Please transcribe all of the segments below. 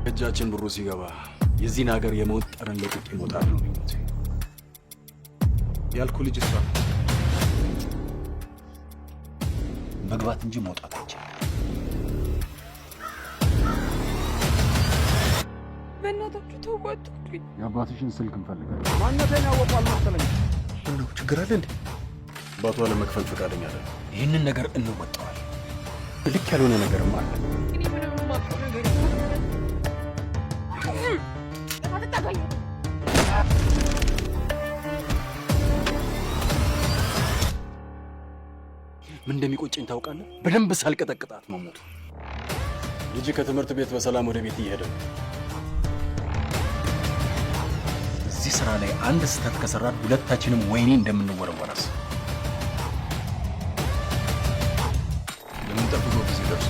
እጃችን ብሩ ሲገባ የዚህን ሀገር የመወጠርን ለጥቄ መውጣት ነው ምኞቴ። ያልኩ ልጅ እሷ መግባት እንጂ መውጣት አይቻልም። በእናታችሁ ተዋጡኝ። የአባትሽን ስልክ እንፈልጋለን። ማንነቴን ያወቋል መሰለኝ። ምነው ችግር አለ እንዴ? አባቷ ለመክፈል ፈቃደኛ አይደለም። ይህንን ነገር እንወጣዋል። ልክ ያልሆነ ነገርም አለ። ምን እንደሚቆጨኝ ታውቃለህ? በደንብ ሳልቀጠቅጣት መሞቱ። ልጅ ከትምህርት ቤት በሰላም ወደ ቤት እየሄደ ነው። እዚህ ስራ ላይ አንድ ስህተት ከሰራን ሁለታችንም ወይኔ እንደምንወረወረስ የምንጠብቀው ጊዜ ደርሶ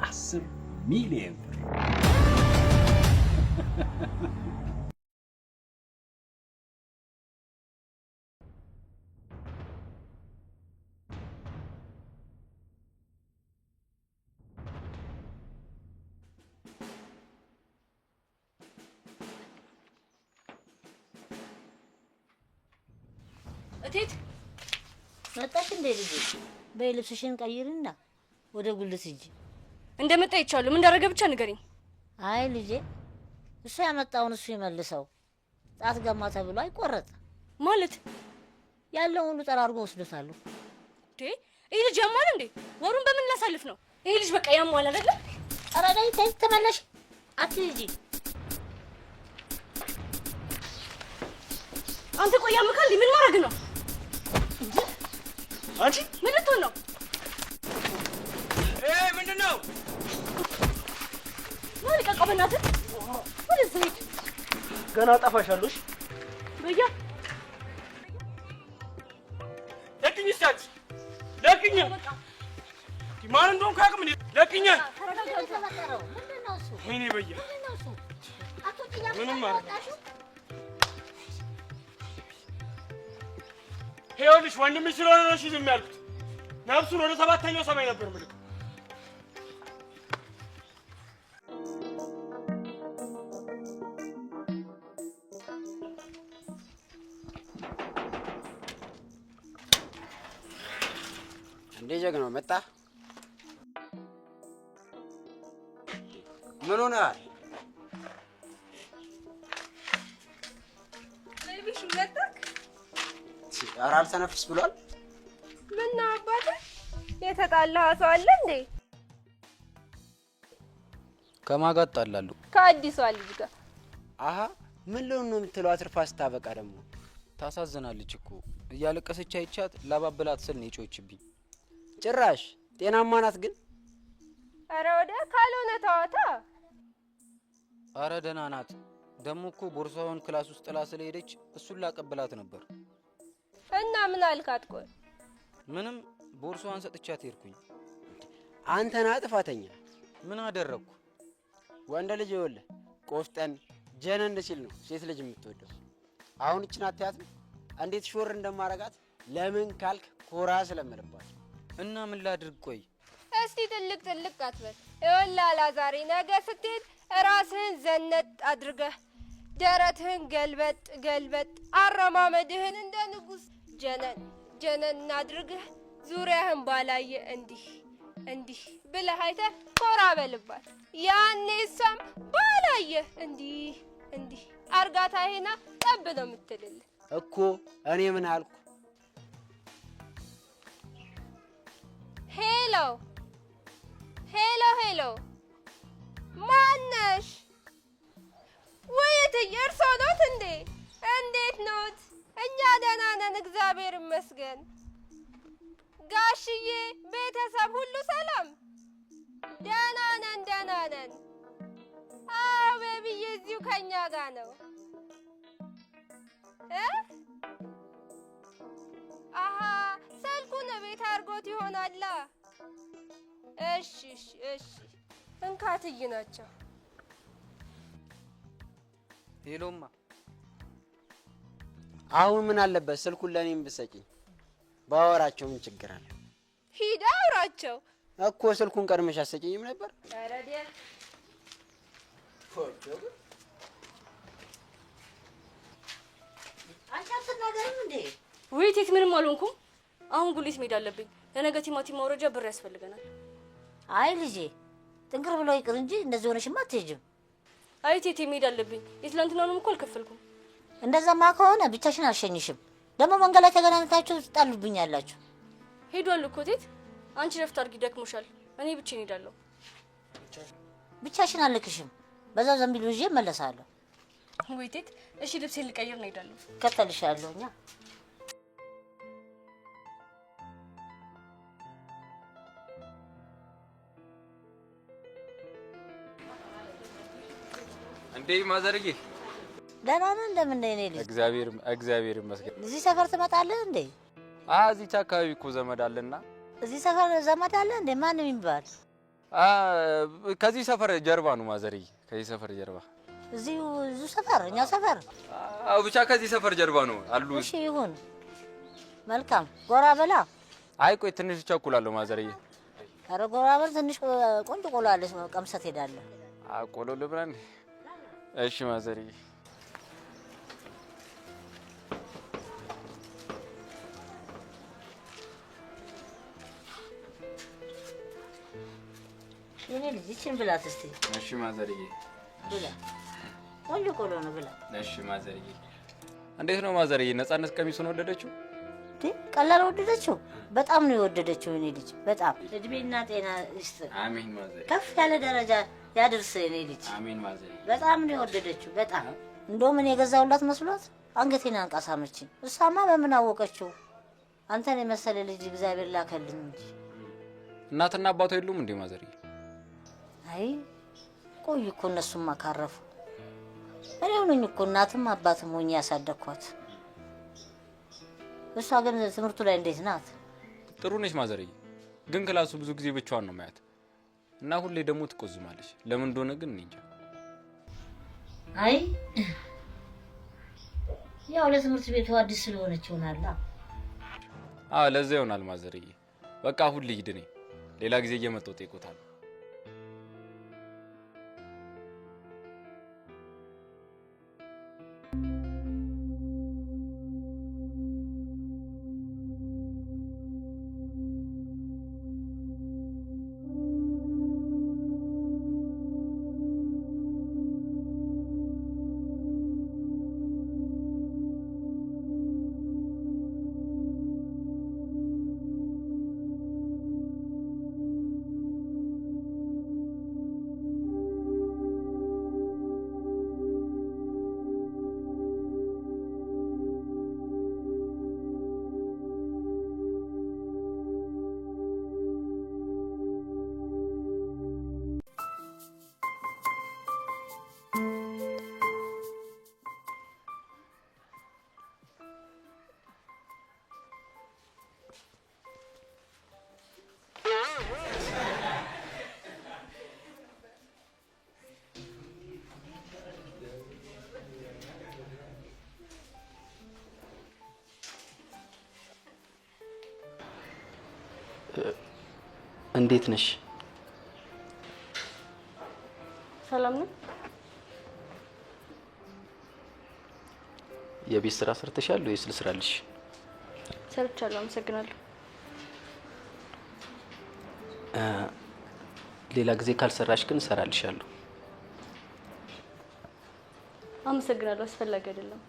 10 ሚሊዮን ብር እቴት መጣሽ እንዴ? ልጅ በልብስሽን ቀይርና ወደ ጉልት ሂጂ። እንደመጣ ይቻሉ ምን እንዳደረገ ብቻ ንገሪኝ። አይ ልጄ እሱ ያመጣውን እሱ ይመልሰው። ጣት ገማ ተብሎ አይቆረጥ ማለት ያለው ሁሉ ጠራርጎ ወስዶታል። ይሄ ልጅ ያሟል እንዴ? ወሩን በምን ላሳልፍ ነው? ይሄ ልጅ በቃ ያሟል አይደለ? ኧረ ነይ ተይ ተመለሽ። አትሂጂ አንተ። ቆይ ያምካል። ምን ማድረግ ነው? አንቺ ምን ልትሆን ነው? ምንድነው? ማን ልቀቀው በእናትህ። ወደዚህ ሂድ። ገና አጠፋሻለሽ። በያ ለቅኝ እስኪ ለቅኝ። ማን እንደሆንኩ አያውቅም እንዴ? ለቅኝ። ምንድነው እሱ? ወይኔ በያ ምንድነው እሱ? አትወጪኝ። ምንም ማለት ይኸውልሽ ወንድምሽ ስለሆነ ነው እሺ ዝም ያልኩት። ነፍሱን ወደ 7ኛው ሰማይ ነበር ምልክ። እንዴ ጀግናው መጣ። ምን ሆነሃል? ለቢሽ መጣክ ኧረ አልተነፍስ ብሏል። ምን አባቴ የተጣላ ሰው አለ እንዴ? ከማን ጋር ጣላሉ? ከአዲሷ ልጅ ጋር። አሃ ምን ልሆን ነው የምትለው? አትርፋ ስታበቃ ደግሞ ታሳዝናለች እኮ። እያለቀሰች አይቻት ላባብላት ስል ነው የጮችብኝ። ጭራሽ ጤናማ ናት ግን? ኧረ ወደ ካልሆነ ተዋታ። ኧረ ደህና ናት። ደግሞ እኮ ቦርሳውን ክላስ ውስጥ ጥላ ስለሄደች እሱን ላቀብላት ነበር። እና ምን አልካት? ቆይ ምንም ቦርሳዋን ሰጥቻት ሄድኩኝ። አንተ ነህ ጥፋተኛ። ምን አደረግኩ? ወንድ ልጅ ይኸውልህ ቆፍጠን ጀነን ሲል ነው ሴት ልጅ የምትወደው። አሁን እችን አትያትም እንዴት ሾር እንደማረጋት? ለምን ካልክ ኮራ ስለምልባት። እና ምን ላድርግ? ቆይ እስቲ ትልቅ ትልቅ አትበል። ይኸውልህ አላዛሬ ነገ ስትሄድ ራስህን ዘነጥ አድርገህ ደረትህን ገልበጥ ገልበጥ አረማመድህን እንደ ንጉስ ጀነን ጀነን አድርገህ ዙሪያህን ባላየ እንዲህ እንዲህ ብለህ አይተህ ኮራ በልባት። ያኔ እሷም ባላየ እንዲህ እንዲህ አርጋታ ሄና ጠብ ነው የምትልልህ እኮ። እኔ ምን አልኩ? ሄሎ ሄሎ ሄሎ፣ ማነሽ? ውይይት እርሶ ኖት እንዴ? እንዴት ኖት? እኛ ደህና ነን እግዚአብሔር ይመስገን። ጋሽዬ ቤተሰብ ሁሉ ሰላም? ደህና ነን ደህና ነን። አዎ ቤቢዬ እዚሁ ከኛ ጋር ነው። አሃ ስልኩን ቤት አድርጎት ይሆናላ። እሺ እሺ እሺ፣ እንካትይ ናቸው። ሄሎማ አሁን ምን አለበት ስልኩን ለኔም ብትሰጪኝ? ባወራቸው ምን ችግር አለ? ሂድ አውራቸው እኮ ስልኩን ቀድመሽ አትሰጪኝም ነበር? ኧረ ዲያ አንቺ አትናገሪም እንዴ? ውይ እቴት ምንም አልሆንኩም። አሁን ጉሊት መሄድ አለብኝ። ለነገ ቲማቲም ማውረጃ ብር ያስፈልገናል። አይ ልጄ ጥንቅር ብሎ ይቅር እንጂ እንደዚህ ሆነሽማ አትሄጂም። አይ እቴቴ መሄድ አለብኝ። የትላንትናውንም እኮ አልከፈልኩም። እንደዛማ ከሆነ ብቻሽን አልሸኝሽም። ደግሞ መንገድ ላይ ተገናኝታችሁ ትጣሉብኛላችሁ። ሄዷል እኮ እቴት። አንቺ ረፍት አድርጊ፣ ደክሞሻል። እኔ ብቻዬን እሄዳለሁ። ብቻሽን አልክሽም። በዛው ዘንቢል ይዤ እመለሳለሁ። ውይ እቴት፣ እሺ ልብሴን ልቀይር ነው እሄዳለሁ። እከተልሻለሁ። እኛ እንዴ ማዘርዬ፣ ደህና ነህ? እንደምን ነህ የኔ ልጅ? እግዚአብሔር ይመስገን። እዚህ ሰፈር ትመጣለህ እንዴ? እዚች አካባቢ እኮ ዘመድ አለና። እዚህ ሰፈር ዘመድ አለ እንዴ? ማን የሚባል? ከዚህ ሰፈር ጀርባ ነው ማዘርዬ፣ ከዚህ ሰፈር ጀርባ። እዚሁ ሰፈር? እኛ ሰፈር? ብቻ ከዚህ ሰፈር ጀርባ ነው አሉ። እሺ ይሁን፣ መልካም። ጎራ በላ። አይ ቆይ ትንሽ ቸኩላለሁ ማዘርዬ። ኧረ ጎራ በል። ትንሽ ቆንጆ ቆሎ አለች፣ ቀምሰህ ትሄዳለህ። ቆሎ ልብላ እንዴ? እሺ ማዘርዬ። የኔ ልጅ ይችን ብላት እስቲ። እሺ ማዘርዬ። ብላ፣ ቆንጆ ቆሎ ነው ብላ። እሺ ማዘርዬ። እንዴት ነው ማዘርዬ? ነፃነት ቀሚሱን ወደደችው? ቀላል ወደደችው? በጣም ነው የወደደችው የኔ ልጅ። በጣም እድሜና ጤና ይስጥ። አሜን ማዘርዬ። ከፍ ያለ ደረጃ ያድርስ የኔ ልጅ። አሜን ማዘርዬ። በጣም ነው የወደደችው። በጣም እንደውም እኔ የገዛሁላት መስሏት አንገቴን አንቃሳመችኝ። እሷማ በምን አወቀችው? አንተን የመሰለ ልጅ እግዚአብሔር ላከልኝ እንጂ። እናትና አባቷ የሉም እንዴ ማዘርዬ? አይ ቆይ እኮ እነሱማ ካረፉ። እኔው ነኝ እኮ እናትም አባትም ሆኜ ያሳደግኳት። እሷ ግን ትምህርቱ ላይ እንዴት ናት? ጥሩ ነች ማዘርዬ፣ ግን ክላሱ ብዙ ጊዜ ብቻዋን ነው ማያት እና ሁሌ ደግሞ ትቆዝማለች። ለምን እንደሆነ ግን እኔ እንጃ። አይ ያው ለትምህርት ቤቱ አዲስ ስለሆነች ይሆናል። ለዛ ይሆናል ማዘርዬ። በቃ ሁሌ ሂድ፣ እኔ ሌላ ጊዜ እየመጣሁ እጠይቆታለሁ። እንዴት ነሽ? ሰላም ነው? የቤት ስራ ሰርተሻል ወይስ ልስራልሽ? ሰርቻለሁ፣ አመሰግናለሁ። ሌላ ጊዜ ካልሰራሽ ግን እሰራልሻለሁ። አመሰግናለሁ፣ አስፈላጊ አይደለም።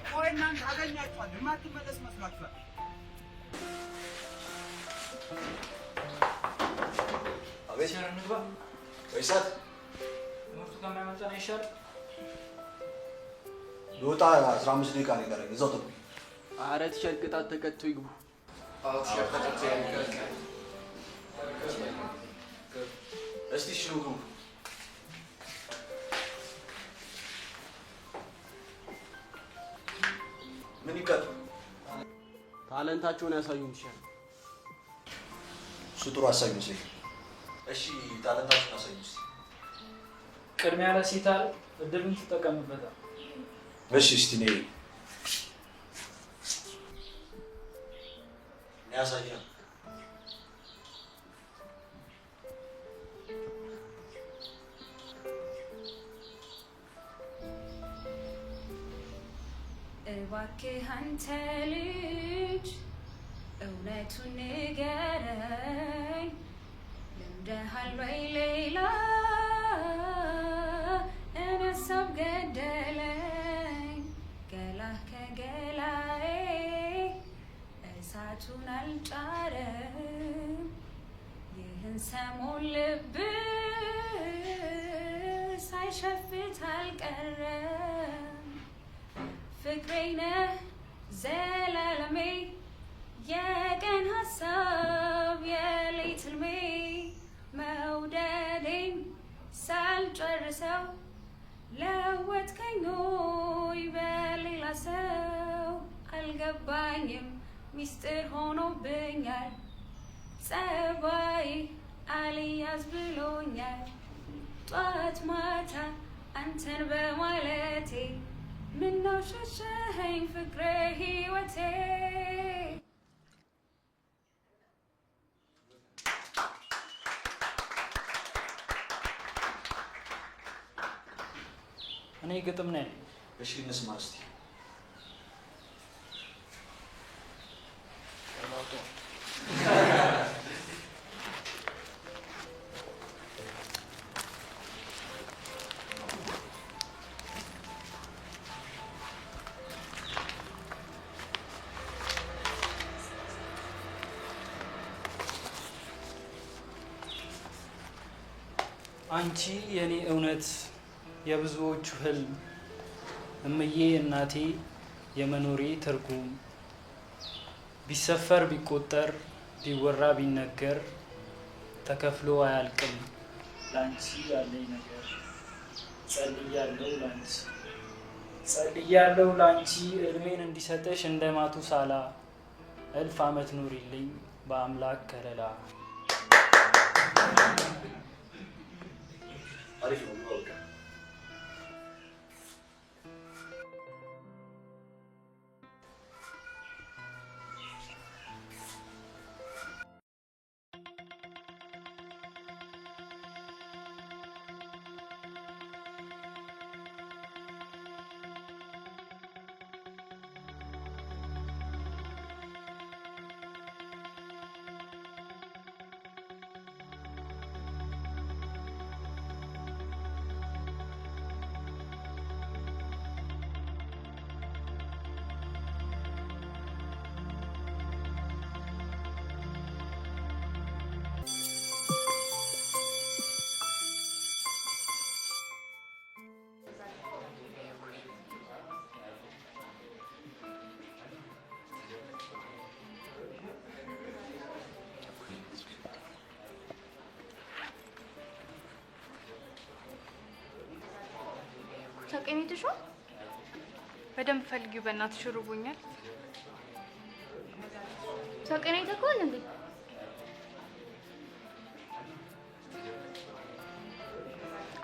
ቆይ እናንተ አገኛችኋል የማትመለስ መስሏችኋል? አቤት ሸር እንግባ ወይሳት ትምህርቱ ከማይመጣ ይሻል ልወጣ 15 ደቂቃ ነው የቀረኝ። እዛው ጠብቁኝ። ኧረ ቲሸር ቅጣት ተቀጥቶ ይግቡ። አዎ ቲሸር ተቀጥቶ ይግቡ። እስቲ ሽሩ ምን ይቀጡ? ታለንታቸውን ያሳዩን ቲሸር። እሱ ጥሩ ሀሳብ ይመስለኛል። እሺ ታለንታችሁን አሳዩን እስቲ። ቅድሚያ ለሲታል እድሉን ትጠቀምበታል። እሺ እስቲ ነይ ያሳየን። እባክህ አንተ ልጅ እውነቱን ንገረኝ፣ ልምደሃል ወይ ሌላ እኔ ሀሳብ ገደለኝ። ገላህ ከገላዬ እሳቱን አልጫረም፣ ይህን ሰሞን ልብ ሳይሸፍት አልቀረም። ፍቅሬ ነህ ዘላለሜ፣ የቀን ሀሳብ የሌት ህልሜ፣ መውደዴን ሳልጨርሰው ለወጥከኝ ሆይ በሌላ ሰው። አልገባኝም ሚስጥር ሆኖብኛል፣ ጸባይ አልያዝ ብሎኛል። ጧት ማታ አንተን በማለቴ ምነው ሸሸኸኝ ፍቅሬ ህይወቴ። እኔ ግጥም ነኝ። እሺ እንስማ እስቲ። አንቺ የኔ እውነት የብዙዎቹ ህልም፣ እምዬ እናቴ የመኖሬ ትርጉም፣ ቢሰፈር ቢቆጠር ቢወራ ቢነገር ተከፍሎ አያልቅም። ላንቺ ያለኝ ነገር ጸልያለሁ ላንቺ ጸልያለሁ ላንቺ እድሜን እንዲሰጥሽ እንደ ማቱሳላ፣ እልፍ ዓመት ኑሪልኝ በአምላክ ከለላ። አሪፍ ነው በቃ። ታውቂኝትሽ በደንብ ፈልጊው በእናትሽ ርቦኛል። ታውቂኝ ተኮል እንዴ?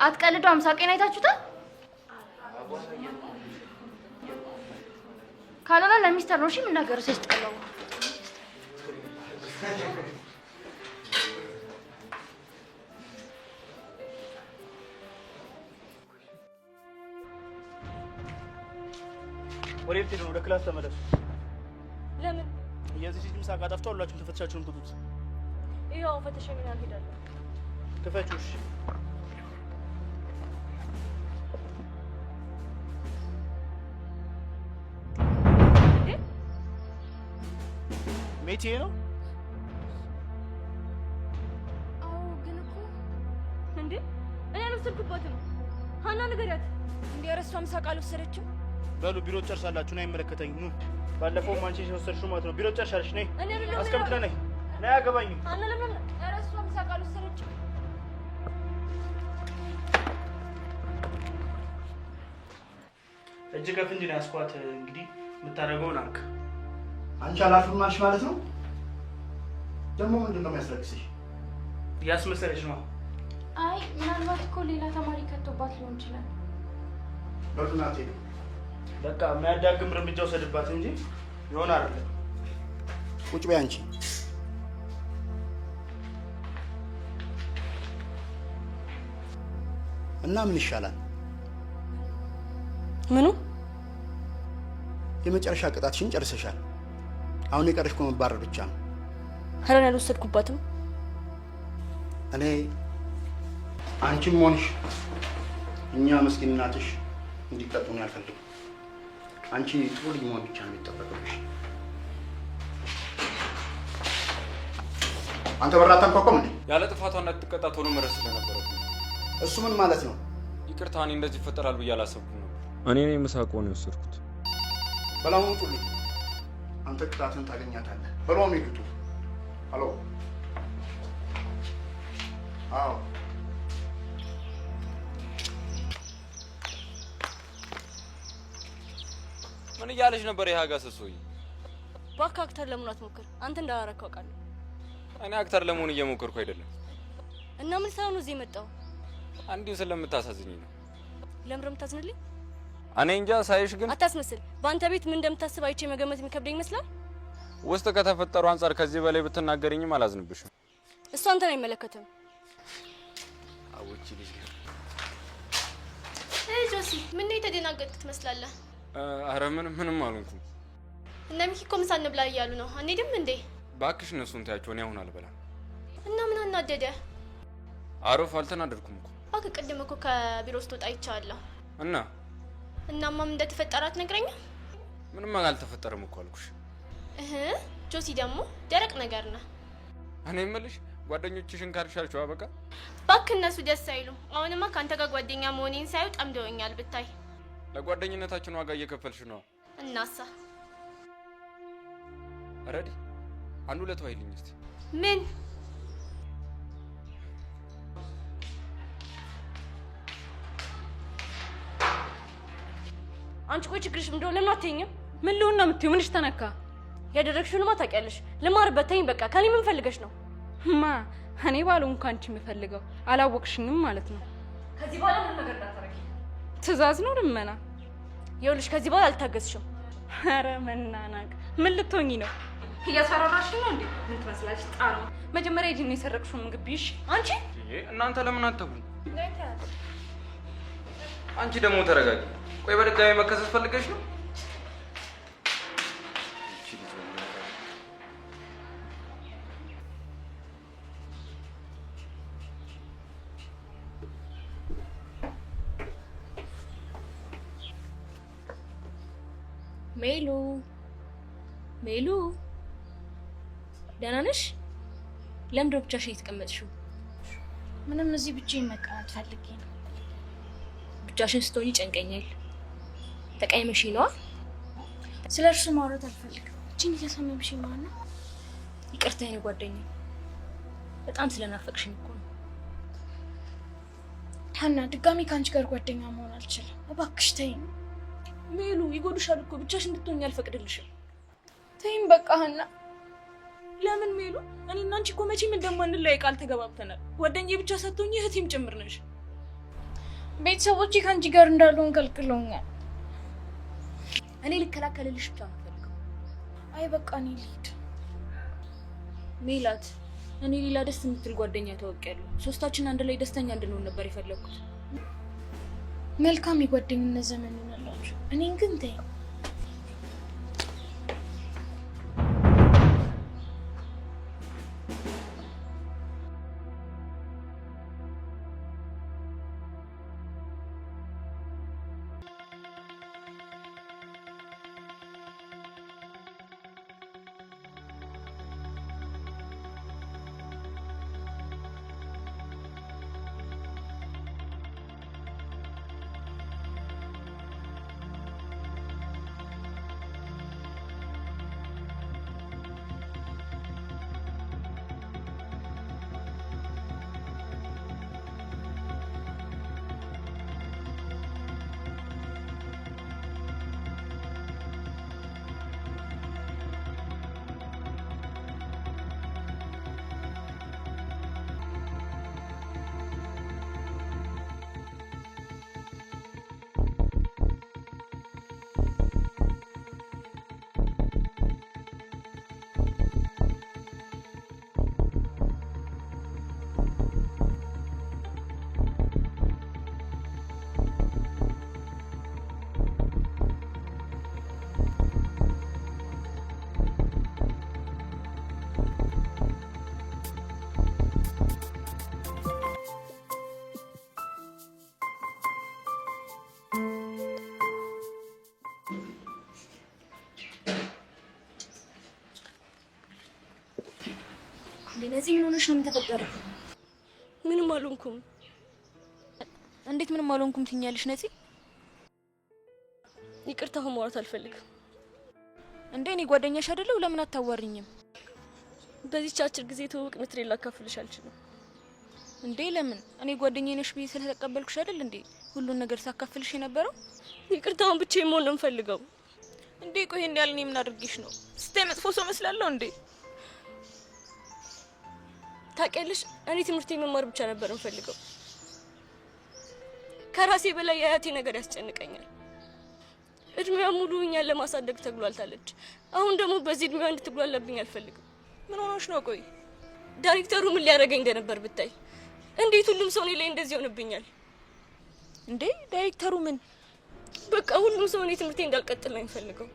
አትቀልዱ። አምሳቄን አይታችሁታል? ካልሆነ ለሚስተር ነው እሺ የምናገረው ሲያስጠላው። ወዴት ሄዱ? ወደ ክላስ ተመለሱ። ለምን? የዚህ ልጅ ምሳ ቃጠፍታ ሁላችሁም ተፈትሻችሁን ትጡት። ይኸው ፈተሸኝ ነው ሄዳለሁ። ክፈችው። እሺ ሜቴ ነው። አዎ ግን እኮ እንዴ እኔ አልወሰድኩበትም። ሀና ንገሪያት። እንዴ እረሷ ምሳ ቃል ወሰደችው። በሉ ቢሮ ጨርሳላችሁ። ነይ አይመለከተኝም። ኑ ባለፈው አንቺ የወሰድሽው ማለት ነው። ቢሮ ጨርሻለሽ። ነይ አስቀምጥና ነይ። ነይ አያገባኝም። ሀና ለምን እረሷ ምሳ ቃል ወሰደችው? እጅ ከፍንጅ ነው ያስኳት። እንግዲህ የምታደርገውን አልክ። አንቺ አላፍርም አልሽ ማለት ነው። ደግሞ ምንድን ነው የሚያስለቅስሽ? እያስመሰለች ነው። አይ ምናልባት እኮ ሌላ ተማሪ ከቶባት ሊሆን ይችላል። በዱናቴ በቃ የሚያዳግም እርምጃ ወሰድባት እንጂ ይሆን አይደለም። ቁጭ በይ አንቺ። እና ምን ይሻላል? ምኑ? የመጨረሻ ቅጣትሽን ጨርሰሻል። አሁን የቀረሽ እኮ መባረር ብቻ ነው። ሀረን ያልወሰድኩባትም እኔ አንቺም ሆንሽ እኛ ምስኪን እናትሽ እንዲቀጡ ነው ያልፈልጉ። አንቺ ጥሩ ልጅ መሆን ብቻ ነው የሚጠበቅብሽ። አንተ በራ አታንኳኳም እንዴ? ያለ ጥፋቷ እንዳትቀጣ ቶሎ መድረስ ስለነበረብኝ። እሱ ምን ማለት ነው? ይቅርታ፣ እኔ እንደዚህ ይፈጠራል ብዬ አላሰብኩም ነበር። እኔ ነኝ ምሳቆ ነው የወሰድኩት። በላው ውጡልኝ። አንተ ቅጣትን ታገኛታለህ። በላው ነው ይግጡ። ሄሎ። አዎ ምን እያለች ነበር? ይሄ አጋሰሶይ ባካ አክተር ለምን አትሞክር? አንተ እንዳላረከው አውቃለሁ። እኔ አክተር ለመሆን እየሞከርኩ አይደለም። እና ምን ሳይሆን እዚህ መጣው? አንዲው ስለምታሳዝኝ ነው። ለምን የምታዝንልኝ? እኔ እንጃ። ሳይሽ ግን አታስመስል። በአንተ ቤት ምን እንደምታስብ አይቼ መገመት የሚከብደኝ ይመስላል። ውስጥ ከተፈጠሩ አንጻር ከዚህ በላይ ብትናገረኝም አላዝንብሽም። እሱ አንተን አይመለከትም። አውጪ ልጅ ጆሲ፣ ምን ነው የተደናገጥክ ትመስላለህ? አረ ምንም አልሆንኩም። እና ሚኪ እኮ ምሳ እንብላ እያሉ ነው። አንሄድም እንዴ? እባክሽ እነሱን ታያቸው። እኔ አሁን አልበላም። እና ምን አናደደ? አሮፍ አልተናደድኩም እኮ። እባክህ ቅድም እኮ ከቢሮ ስትወጣ አይቻለሁ። እናማ ምን እንደተፈጠረ አትነግረኝም? ምንም አልተፈጠረም እኮ አልኩሽ። ጆሲ ደግሞ ደረቅ ነገር ነህ። እኔ የምልሽ ጓደኞችሽን ካልሻቸው አበቃ። እባክህ እነሱ ደስ አይሉም። አሁንማ ከአንተ ጋር ጓደኛ መሆኔን ሳዩ ጠምደውኛል ብታይ። ለጓደኝነታችን ዋጋ እየከፈልሽ ነው። እናሳ ረዲ አንዱ ለተዋይልኝ እስቲ። ምን? አንቺ ቆይ ችግርሽ ምንድን ነው? ለምን አትይኝም? ምን ልሁን ነው የምትይው? ምንሽ ተነካ? ያደረግሽውንማ ታውቂያለሽ። ልማርበት ተይኝ በቃ። ከኔ ምን ፈልገሽ ነው? ማ እኔ ባልሆንኩ አንቺ የምፈልገው አላወቅሽኝም ማለት ነው። ከዚህ በኋላ ምን ነገር እንዳታረጊ። ትዕዛዝ ነው ልመና? ይኸውልሽ ከዚህ በኋላ አልታገስሽም። ኧረ መናናቅ። ምን ልትሆኚ ነው? እያስፈራራሽኝ ነው እንዴ? ምን ትመስላለሽ? ጣሩ መጀመሪያ ሂጂና የሰረቅሽውን ምግብ ብይሽ። አንቺ እናንተ ለምን አትተውም? አንቺ ደግሞ ተረጋጊ። ቆይ በድጋሚ መከሰስ ፈልገሽ ነው? ሜሉ ደህና ነሽ? ለምንድን ነው ብቻሽን የተቀመጥሽው? ምንም፣ እዚህ ብቻዬን መቀመጥ ፈልጌ ነው። ብቻሽን ስትሆኚ ጨንቀኛል። ተቀይመሽ ነዋ። ስለ እርሱ ማውራት አልፈልግም። እቺን እያሳመምሽ ማና? ይቅርታ የኔ ጓደኛ፣ በጣም ስለናፈቅሽኝ እኮ ነው። ሀና፣ ድጋሚ ከአንቺ ጋር ጓደኛ መሆን አልችልም። እባክሽ ተይኝ። ሜሉ ይጎዱሻል እኮ። ብቻሽን እንድትሆኚ አልፈቅድልሽም። ተይኝ በቃ ሀና። ለምን ሜሉ? እኔና አንቺ እኮ መቼም እንደማንለያይ ቃል ተገባብተናል። ጓደኛዬ ብቻ ሳትሆኚ እህቴም ጭምር ነሽ። ቤተሰቦቼ ከአንቺ ጋር እንዳልሆን ከልክለውኛል። እኔ ልከላከልልሽ ብቻ ነው ፈልገው። አይ በቃ እኔ ልሂድ። ሜላት፣ እኔ ሌላ ደስ የምትል ጓደኛ ታወቂያለሁ። ሶስታችን አንድ ላይ ደስተኛ እንድንሆን ነበር የፈለኩት። መልካም የጓደኝነት ዘመን ይሆንላችሁ። እኔን ግን ተይ። ለዚህ ምን ሆነሽ ነው የምትፈጠረው? ምንም አልሆንኩም። እንዴት ምንም አልሆንኩም ትኛለሽ ነፂ? ይቅርታ ማውራት አልፈልግም። እንዴ እኔ ጓደኛሽ አይደለሁ? ለምን አታዋሪኝም? በዚህ አጭር ጊዜ ተወቅ ምትሬ ላካፍልሽ አልችልም። እንዴ ለምን? እኔ ጓደኛዬ ነሽ ብዬ ስለተቀበልኩሽ አይደል እንዴ ሁሉን ነገር ሳካፍልሽ የነበረው? ይቅርታውን ብቻዬን መሆን ነው የምፈልገው። እንዴ ቆይ እንዴ ያልኔ ምን አድርጌሽ ነው? ስታይ መጥፎ ሰው መስላለሁ እንዴ? ታውቂያለሽ፣ እኔ ትምህርቴን መማር ብቻ ነበር የምፈልገው። ከራሴ በላይ የአያቴ ነገር ያስጨንቀኛል። እድሜዋ ሙሉ እኛን ለማሳደግ ተግሏልታለች። አሁን ደግሞ በዚህ እድሜዋ እንድትግሏልብኝ አልፈልግም። ምን ሆነሽ ነው? ቆይ ዳይሬክተሩ ምን ሊያደርገኝ እንደነበር ብታይ። እንዴት ሁሉም ሰው እኔ ላይ እንደዚህ ይሆንብኛል? እንዴ ዳይሬክተሩ ምን? በቃ ሁሉም ሰው እኔ ትምህርቴን እንዳልቀጥል ነው የሚፈልገው።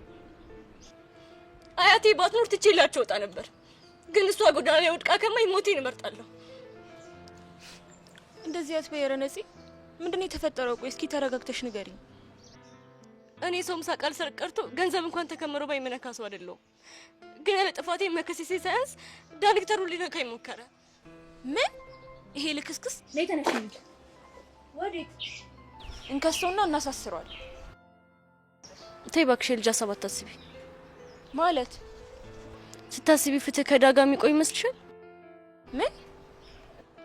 አያቴ ባትኖር ትቼላቸው ወጣ ነበር፣ ግን እሷ ጎዳና ላይ ወድቃ ከማይ ሞቴን እመርጣለሁ። እንደዚህ አትበይ ኧረ ነፂ። ምንድነው የተፈጠረው? ቆይ እስኪ ተረጋግተሽ ንገሪኝ። እኔ ሰውም ሳቃል ሰርቅ ቀርቶ ገንዘብ እንኳን ተከምሮ ባይመነካ ሰው አይደለሁም። ግን ያለ ጥፋቴ መከሰሴ ሳያንስ ዳይሬክተሩ ሊነካኝ ሞከረ። ምን? ይሄ ልክስክስ ነይ ተነሽ እንጂ። ወዴት? እንከሰውና እናሳስረዋል። ተይ እባክሽ ልጅ ሀሳብ አታስቢ። ማለት ስታስቢ ፍትህ ከዳጋ የሚቆይ ይመስልሻል? ምን?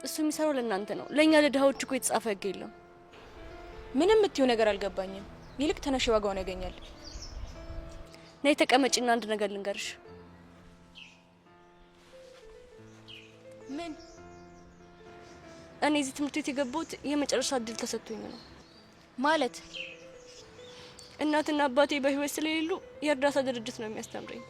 እሱ የሚሰራው ለእናንተ ነው። ለእኛ ለድሃዎች እኮ የተጻፈ ህግ የለም። ምንም የምትይው ነገር አልገባኝም። ይልቅ ተነሽ ዋጋውን ያገኛል። ነይ ተቀመጪና አንድ ነገር ልንገርሽ። ምን? እኔ እዚህ ትምህርት ቤት የገባሁት የመጨረሻ እድል ተሰጥቶኝ ነው። ማለት እናትና አባቴ በህይወት ስለሌሉ የእርዳታ ድርጅት ነው የሚያስተምረኝ።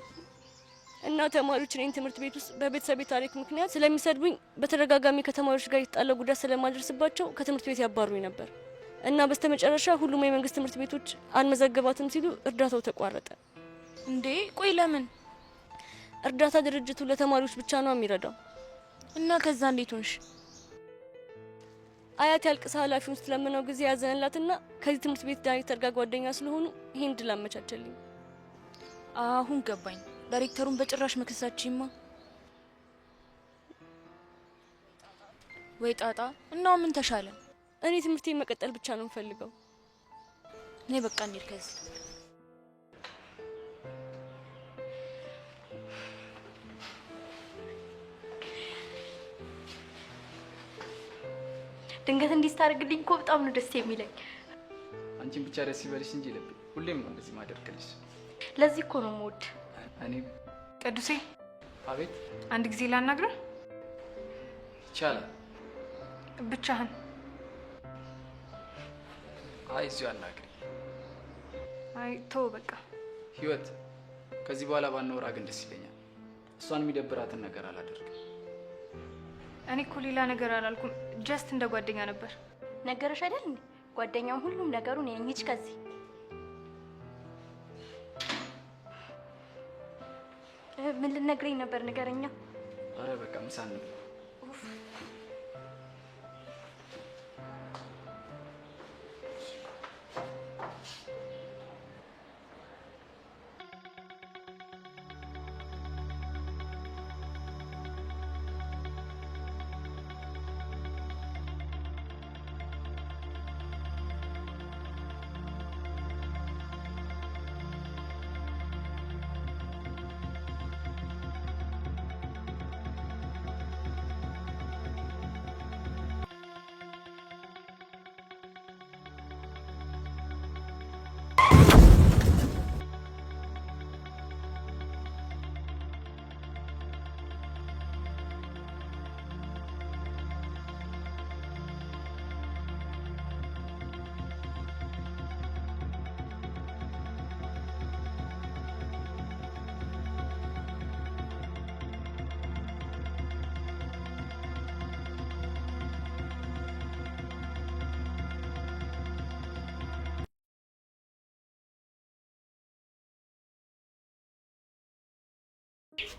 እና ተማሪዎች እኔን ትምህርት ቤት ውስጥ በቤተሰቤ ታሪክ ምክንያት ስለሚሰድቡኝ በተደጋጋሚ ከተማሪዎች ጋር የተጣለ ጉዳት ስለማደርስባቸው ከትምህርት ቤት ያባሩኝ ነበር። እና በስተመጨረሻ ሁሉም የመንግስት ትምህርት ቤቶች አልመዘገባትም ሲሉ እርዳታው ተቋረጠ። እንዴ ቆይ ለምን? እርዳታ ድርጅቱ ለተማሪዎች ብቻ ነው የሚረዳው። እና ከዛ እንዴት ሆንሽ? አያት ያልቅሳ ኃላፊውን ስለምነው ጊዜ ያዘንላትና ከዚህ ትምህርት ቤት ዳይሬክተር ጋር ጓደኛ ስለሆኑ ይሄን ድል አመቻቸልኝ። አሁን ገባኝ። ዳይሬክተሩን በጭራሽ መከሳችማ ወይ ጣጣ። እና ምን ተሻለ? እኔ ትምህርቴን መቀጠል ብቻ ነው የምፈልገው። ነይ በቃ እንሂድ ከዚህ። ድንገት እንዲህ ስታደርግልኝ እኮ በጣም ነው ደስ የሚለኝ። አንቺን ብቻ ደስ ይበልሽ እንጂ ልብ ሁሌም ነው እንደዚህ ማደርግልሽ። ለዚህ እኮ ነው የምወድ። እኔ ቅዱሴ። አቤት። አንድ ጊዜ ላናግረህ ይቻላል? ብቻህን? አይ እዚሁ አናግሪ። አይ ተው በቃ። ህይወት ከዚህ በኋላ ባናወራ ግን ደስ ይለኛል። እሷን የሚደብራትን ነገር አላደርግም። እኔ እኮ ሌላ ነገር አላልኩም፣ ጀስት እንደ ጓደኛ ነበር። ነገረሽ አይደል እንዴ? ጓደኛው ሁሉም ነገሩን የኝች ከዚህ ምን ልነግረኝ ነበር? ንገረኛ። አረ በቃ ምሳ እንብላ።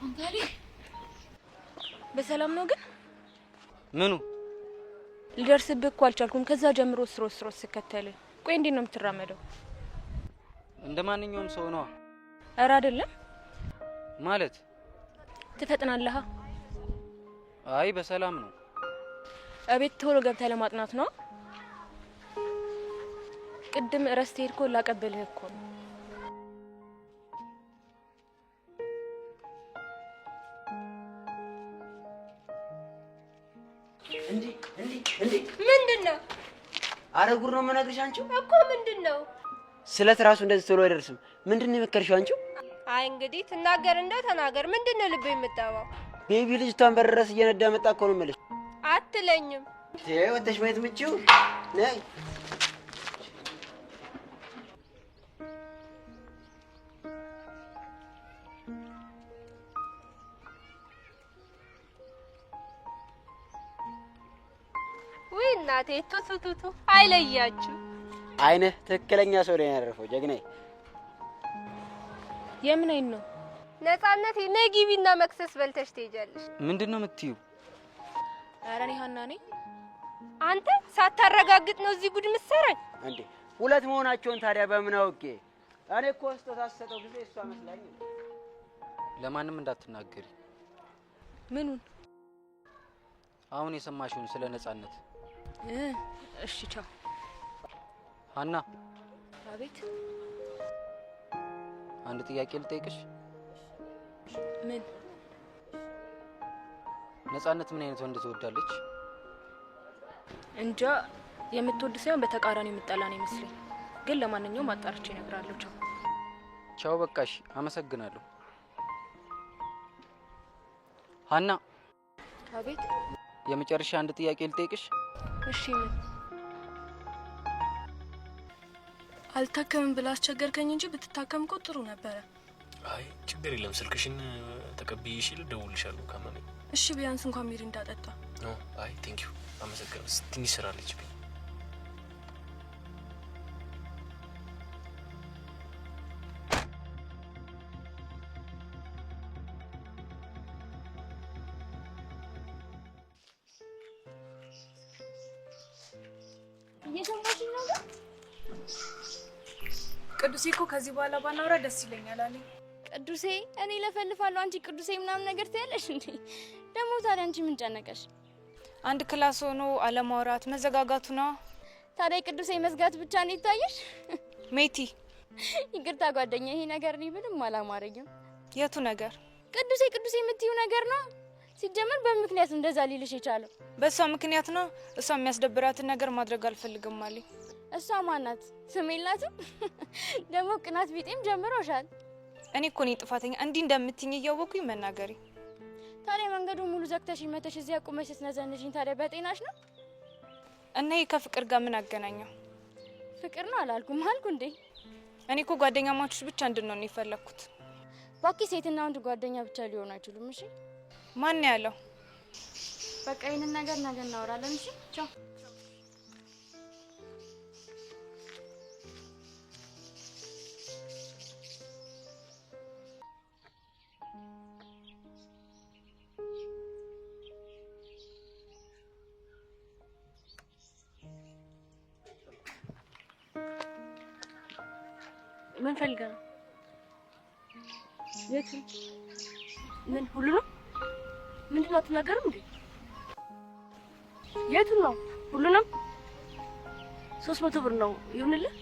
አንታሪ በሰላም ነው ግን? ምኑ? ልደርስብህ እኮ አልቻልኩም። ከዛ ጀምሮ ስሮስ ስከተል። ቆይ እንዴት ነው የምትራመደው? እንደ ማንኛውም ሰው ነው። ኧረ አይደለም ማለት ትፈጥናለህ? አይ በሰላም ነው። እቤት ቶሎ ገብተህ ለማጥናት ነው? ቅድም ረስተህ ሄድኩ ላቀበልህ እኮ ነው። ምንድነው? አረ ጉር ነው የምነግርሽ። አንቺው እኮ ምንድነው? ስለት ራሱ እንደዚህ ቶሎ አይደርስም። ምንድነው የመከርሽው አንቺው? አይ እንግዲህ ትናገር እንደው ተናገር። ምንድነው ልብ የምጠባው? ቤቢ ልጅቷን በረረስ እየነዳ መጣ እኮ ነው የምልሽ። አትለኝም። ወተሽ ማየት ምጪው ነይ። ወይ እናቴ ቱቱቱቱ አይለያችሁ። አይነ ትክክለኛ ሰው ላይ ያረፈው ጀግናዬ። የምን አይን ነው? ነፃነት ነይ ግቢና መክሰስ በልተሽ ትሄጃለሽ። ምንድነው የምትይው? ኧረ እኔ ሀና ነኝ። አንተ ሳታረጋግጥ ነው እዚህ ጉድ ምትሰራኝ እንዴ? ሁለት መሆናቸውን ታዲያ በምን አውቄ? እኔ እኮ ስታሰጠው ጊዜ እሷ መስላኝ። ለማንም እንዳትናገሪ። ምኑን? አሁን የሰማሽውን ስለ ነፃነት። እሺ ቻው። ሀና። አቤት። አንድ ጥያቄ ልጠይቅሽ። ምን? ነፃነት ምን አይነት ወንድ ትወዳለች? እንጃ። የምትወድ ሳይሆን በተቃራኒ የምትጠላ ነው ይመስለኝ። ግን ለማንኛውም አጣርቼ እነግራለሁ። ቻው። ቻው። በቃሽ። አመሰግናለሁ። ሀና። አቤት። የመጨረሻ አንድ ጥያቄ ልጠይቅሽ። እሺ። ምን? አልታከምም ብላ አስቸገርከኝ እንጂ ብትታከም እኮ ጥሩ ነበረ። አይ ችግር የለም። ስልክሽን ተቀብዬሽ ልደውልልሻለሁ ካመመኝ። እሺ ቢያንስ እንኳን ሚሪ እንዳጠጣ። አይ ቴንክ ዩ አመሰግናለሁ። ትንሽ ስራ አለችብኝ። እየሰማሽኝ ነው? ቅዱሴ እኮ ከዚህ በኋላ ባናወራ ደስ ይለኛል አለኝ። ቅዱሴ እኔ ለፈልፋለሁ፣ አንቺ ቅዱሴ ምናምን ነገር ትያለሽ እንዴ? ደግሞ ታዲያ አንቺ ምን ጨነቀሽ? አንድ ክላስ ሆኖ አለማውራት መዘጋጋቱ ነው። ታዲያ ቅዱሴ መዝጋት ብቻ ነው ይታየሽ? ሜቲ ይቅርታ ጓደኛ፣ ይሄ ነገር እኔ ምንም አላማረኝም። የቱ ነገር? ቅዱሴ የምትይው ነገር ነው። ሲጀመር በምክንያት እንደዛ ሊልሽ የቻለው በእሷ ምክንያት ነው። እሷ የሚያስደብራትን ነገር ማድረግ አልፈልግም አለኝ። እሷ ማናት? ስም የላትም? ደግሞ ቅናት ቢጤም ጀምሮሻል። እኔ እኮ ነኝ ጥፋተኛ እንዲህ እንደምትኝ እያወኩኝ መናገሬ። ታዲያ መንገዱን ሙሉ ዘግተሽ መተሽ እዚያ ቁመሽ ስትነዘንሽኝ ታዲያ በጤናሽ ነው? እና ይሄ ከፍቅር ጋር ምን አገናኘው? ፍቅር ነው አላልኩም አልኩ እንዴ? እኔ እኮ ጓደኛማቾች ብቻ እንድንሆን ነው የፈለኩት። ባኪ ሴትና ወንድ ጓደኛ ብቻ ሊሆኑ አይችሉም። እሺ ማን ያለው? በቃ ይሄንን ነገር ነገ እናወራለን። እሺ ቻው። ምን ፈልገህ ነው? የት? ምን ሁሉ ነው? ምንድን ነው አትናገርም እንዴ? የቱን ነው? ሁሉንም 300 ብር ነው ይሁንልህ።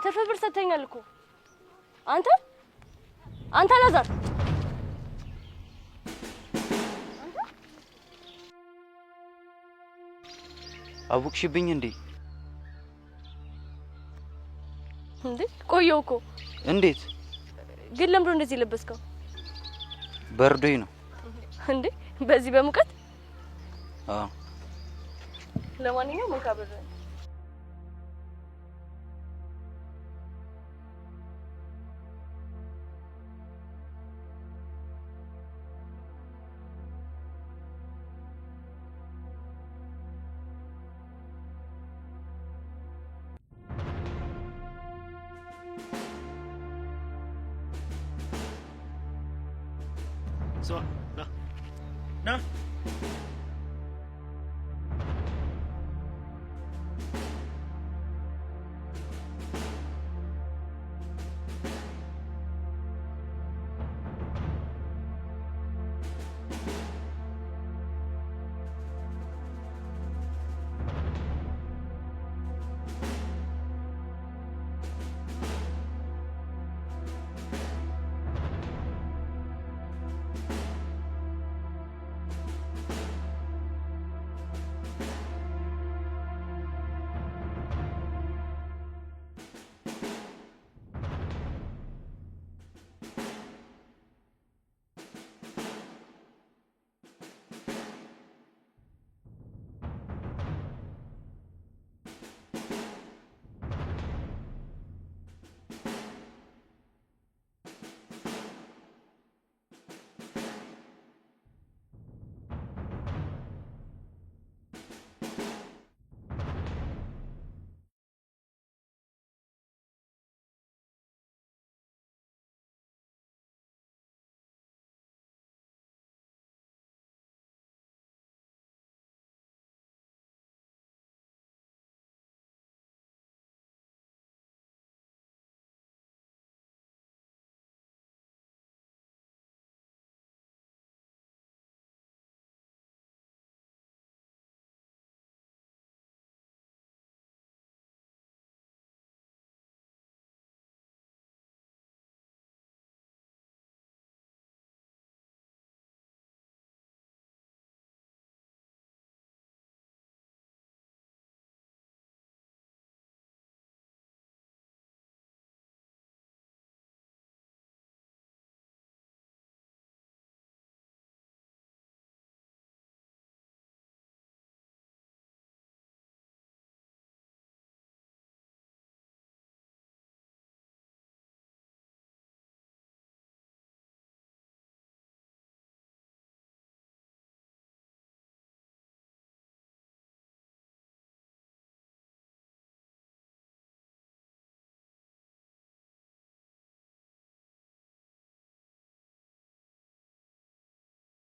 ትርፍ ብር ሰጥተኛል እኮ አንተ አላዛር አውቅሽብኝ እንዴ? እንዴ ቆየው እኮ። እንዴት ግን ለምዶ እንደዚህ ለበስከው? በርዶኝ ነው። እንዴ በዚህ በሙቀት? አዎ። ለማንኛውም እንካብር ና